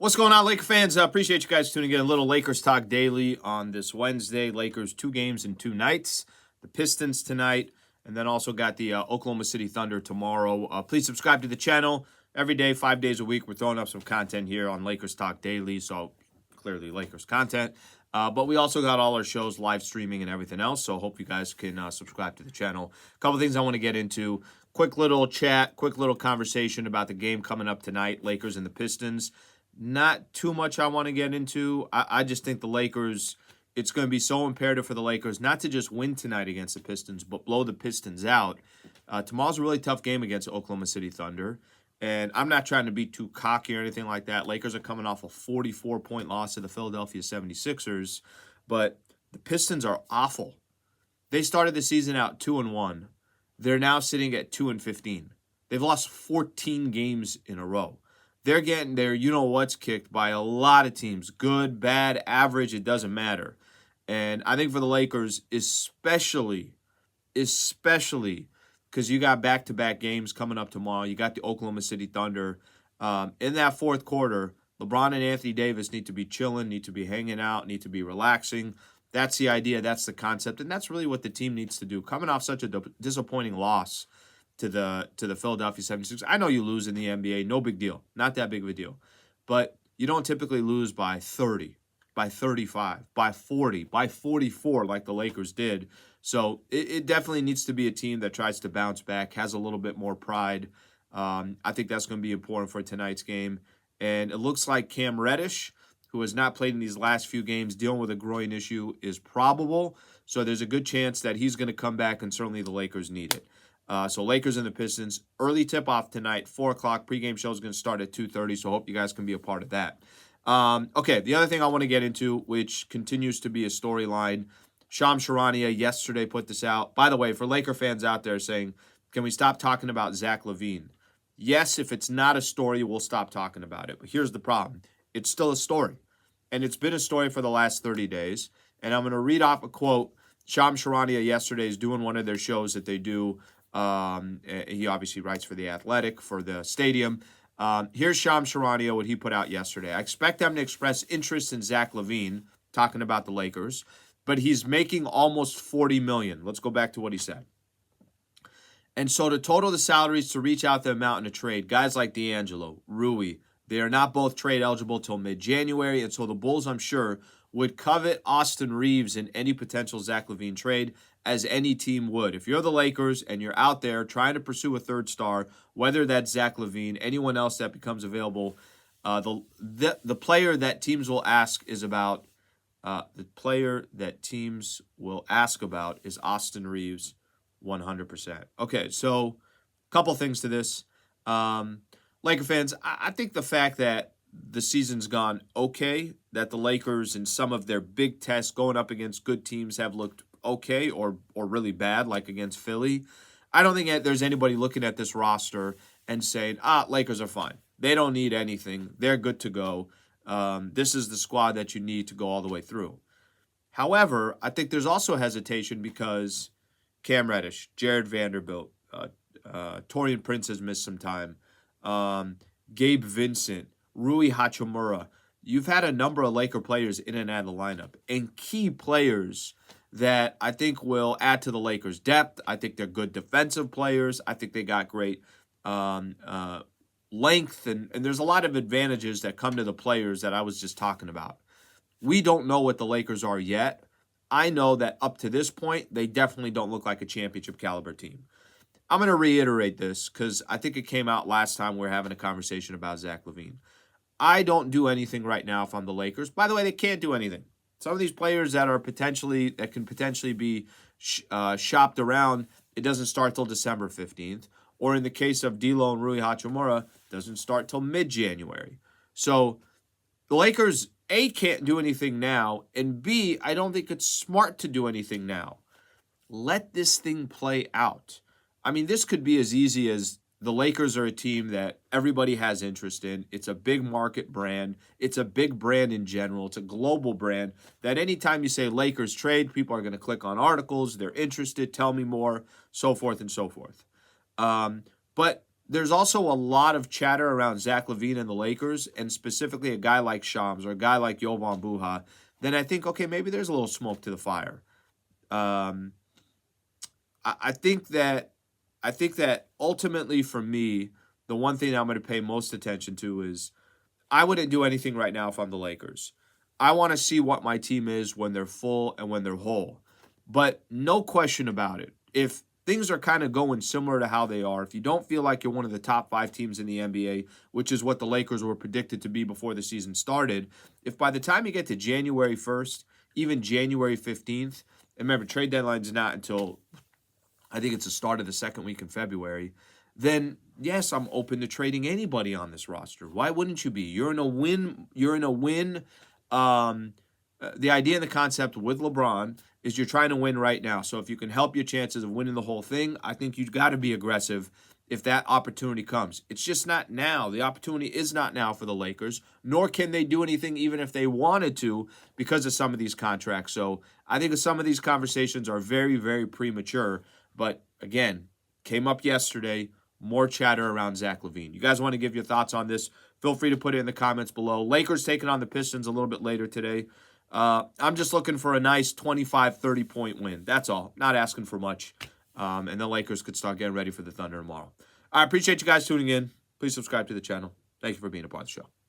What's going on, Laker fans? Appreciate you guys tuning in. A little Lakers talk daily on this Wednesday. Lakers 2 games in 2 nights. The Pistons tonight, and then also got the Oklahoma City Thunder tomorrow. Please subscribe to the channel. Every day, 5 days a week, we're throwing up some content here on Lakers Talk Daily, so clearly Lakers content. But we also got all our shows live streaming and everything else, so hope you guys can subscribe to the channel. A couple things I want to get into. Quick little chat, quick little conversation about the game coming up tonight, Lakers and the Pistons. Not too much I want to get into. I just think the Lakers, it's going to be so imperative for the Lakers not to just win tonight against the Pistons, but blow the Pistons out. Tomorrow's a really tough game against Oklahoma City Thunder. And I'm not trying to be too cocky or anything like that. Lakers are coming off a 44-point loss to the Philadelphia 76ers. But the Pistons are awful. They started the season out 2-1. They're now sitting at 2-15. They've lost 14 games in a row. They're getting their you-know-what's kicked by a lot of teams. Good, bad, average, it doesn't matter. And I think for the Lakers, especially because you got back-to-back games coming up tomorrow. You got the Oklahoma City Thunder. In that fourth quarter, LeBron and Anthony Davis need to be chilling, need to be hanging out, need to be relaxing. That's the idea. That's the concept. And that's really what the team needs to do. Coming off such a disappointing loss to the Philadelphia 76ers. I know you lose in the NBA. No big deal. Not that big of a deal. But you don't typically lose by 30, by 35, by 40, by 44 like the Lakers did. So it definitely needs to be a team that tries to bounce back, has a little bit more pride. I think that's going to be important for tonight's game. And it looks like Cam Reddish, who has not played in these last few games, dealing with a groin issue, is probable. So there's a good chance that he's going to come back, and certainly the Lakers need it. So Lakers and the Pistons, early tip-off tonight, 4 o'clock. Pregame show is going to start at 2:30, so hope you guys can be a part of that. Okay, the other thing I want to get into, which continues to be a storyline, Shams Charania yesterday put this out. By the way, for Laker fans out there saying, can we stop talking about Zach Lavine? Yes, if it's not a story, we'll stop talking about it. But here's the problem. It's still a story. And it's been a story for the last 30 days. And I'm going to read off a quote. Shams Charania yesterday is doing one of their shows that they do. He obviously writes for The Athletic, for the Stadium. Here's Shams Charania, what he put out yesterday. I expect them to express interest in Zach Lavine, talking about the Lakers, but he's making almost $40 million. Let's go back to what he said. And so to total the salaries to reach out the amount in a trade, guys like D'Angelo, Rui, they are not both trade eligible till mid-January, and so the Bulls, I'm sure, would covet Austin Reeves in any potential Zach Lavine trade, as any team would. If you're the Lakers and you're out there trying to pursue a third star, whether that's Zach Lavine, anyone else that becomes available, the player that teams will ask is about is Austin Reeves, 100%. Okay, so a couple things to this. Laker fans, I think the fact that the season's gone okay, that the Lakers in some of their big tests going up against good teams have looked okay or really bad, like against Philly. I don't think there's anybody looking at this roster and saying, Lakers are fine. They don't need anything. They're good to go. This is the squad that you need to go all the way through. However, I think there's also hesitation because Cam Reddish, Jared Vanderbilt, Taurean Prince has missed some time, Gabe Vincent, Rui Hachimura. You've had a number of Laker players in and out of the lineup, and key players that I think will add to the Lakers' depth. I think they're good defensive players. I think they got great length, and there's a lot of advantages that come to the players that I was just talking about. We don't know what the Lakers are yet. I know that up to this point, they definitely don't look like a championship caliber team. I'm going to reiterate this because I think it came out last time we were having a conversation about Zach Lavine. I don't do anything right now if I'm the Lakers. By the way, they can't do anything. Some of these players that can potentially be shopped around, it doesn't start till December 15th. Or in the case of D'Lo and Rui Hachimura, doesn't start till mid-January. So the Lakers, A, can't do anything now, and B, I don't think it's smart to do anything now. Let this thing play out. I mean, this could be as easy as the Lakers are a team that everybody has interest in. It's a big market brand. It's a big brand in general. It's a global brand that anytime you say Lakers trade, people are going to click on articles. They're interested. Tell me more, so forth and so forth. But there's also a lot of chatter around Zach Lavine and the Lakers, and specifically a guy like Shams or a guy like Jovan Buha, then I think, okay, maybe there's a little smoke to the fire. Um, I think that ultimately for me, the one thing I'm going to pay most attention to is I wouldn't do anything right now if I'm the Lakers. I want to see what my team is when they're full and when they're whole. But no question about it. If things are kind of going similar to how they are, if you don't feel like you're one of the top 5 teams in the NBA, which is what the Lakers were predicted to be before the season started, if by the time you get to January 1st, even January 15th, and remember, trade deadline's not until I think it's the start of the second week in February, then yes, I'm open to trading anybody on this roster. Why wouldn't you be? You're in a win. You're in a win. The idea and the concept with LeBron is you're trying to win right now. So if you can help your chances of winning the whole thing, I think you've got to be aggressive if that opportunity comes. It's just not now. The opportunity is not now for the Lakers, nor can they do anything even if they wanted to because of some of these contracts. So I think some of these conversations are very, very premature. But again, came up yesterday. More chatter around Zach Lavine. You guys want to give your thoughts on this? Feel free to put it in the comments below. Lakers taking on the Pistons a little bit later today. I'm just looking for a nice 25, 30-point win. That's all. Not asking for much. And the Lakers could start getting ready for the Thunder tomorrow. I appreciate you guys tuning in. Please subscribe to the channel. Thank you for being a part of the show.